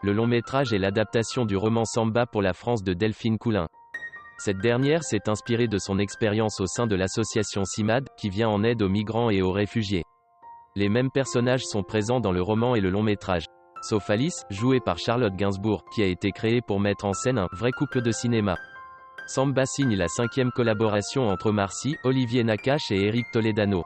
Le long métrage est l'adaptation du roman Samba pour la France de Delphine Coulin. Cette dernière s'est inspirée de son expérience au sein de l'association CIMAD, qui vient en aide aux migrants et aux réfugiés. Les mêmes personnages sont présents dans le roman et le long métrage. Sauf Alice, jouée par Charlotte Gainsbourg, qui a été créée pour mettre en scène un vrai couple de cinéma. Samba signe la 5e collaboration entre Omar Sy, Olivier Nakache et Éric Toledano.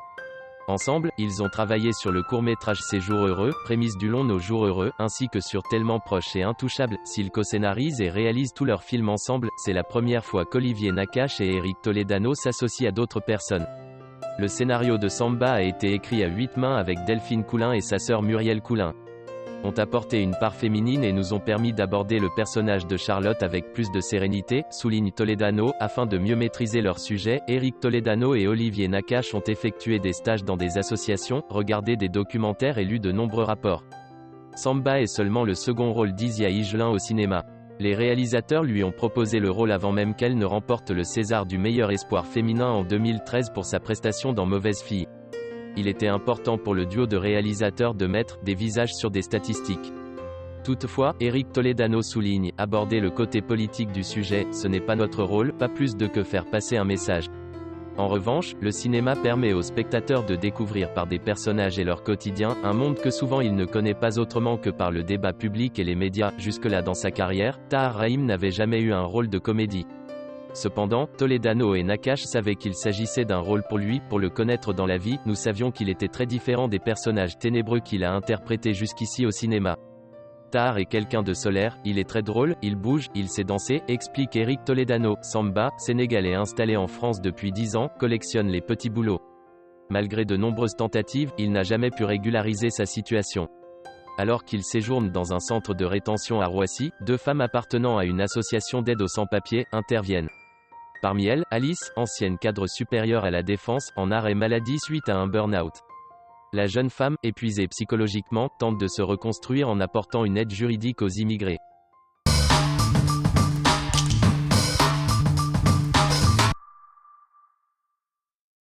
Ensemble, ils ont travaillé sur le court-métrage Ces jours heureux, prémisse du long Nos jours heureux, ainsi que sur Tellement proche et intouchable. S'ils co-scénarisent et réalisent tous leurs films ensemble, c'est la première fois qu'Olivier Nakache et Éric Toledano s'associent à d'autres personnes. Le scénario de Samba a été écrit à 8 mains avec Delphine Coulin et sa sœur Muriel Coulin. Ont apporté une part féminine et nous ont permis d'aborder le personnage de Charlotte avec plus de sérénité, souligne Toledano, afin de mieux maîtriser leur sujet. Éric Toledano et Olivier Nakache ont effectué des stages dans des associations, regardé des documentaires et lu de nombreux rapports. Samba est seulement le second rôle d'Isia Higelin au cinéma. Les réalisateurs lui ont proposé le rôle avant même qu'elle ne remporte le César du meilleur espoir féminin en 2013 pour sa prestation dans Mauvaise fille. Il était important pour le duo de réalisateurs de mettre des visages sur des statistiques. Toutefois, Éric Toledano souligne, aborder le côté politique du sujet, ce n'est pas notre rôle, pas plus de que faire passer un message. En revanche, le cinéma permet aux spectateurs de découvrir par des personnages et leur quotidien, un monde que souvent il ne connaît pas autrement que par le débat public et les médias. Jusque-là dans sa carrière, Tahar Rahim n'avait jamais eu un rôle de comédie. Cependant, Toledano et Nakache savaient qu'il s'agissait d'un rôle pour lui. Pour le connaître dans la vie, nous savions qu'il était très différent des personnages ténébreux qu'il a interprétés jusqu'ici au cinéma. Tahar est quelqu'un de solaire, il est très drôle, il bouge, il sait danser, explique Éric Toledano. Samba, sénégalais installé en France depuis 10 ans, collectionne les petits boulots. Malgré de nombreuses tentatives, il n'a jamais pu régulariser sa situation. Alors qu'il séjourne dans un centre de rétention à Roissy, 2 femmes appartenant à une association d'aide aux sans-papiers, interviennent. Parmi elles, Alice, ancienne cadre supérieure à la défense, en arrêt maladie suite à un burn-out. La jeune femme, épuisée psychologiquement, tente de se reconstruire en apportant une aide juridique aux immigrés.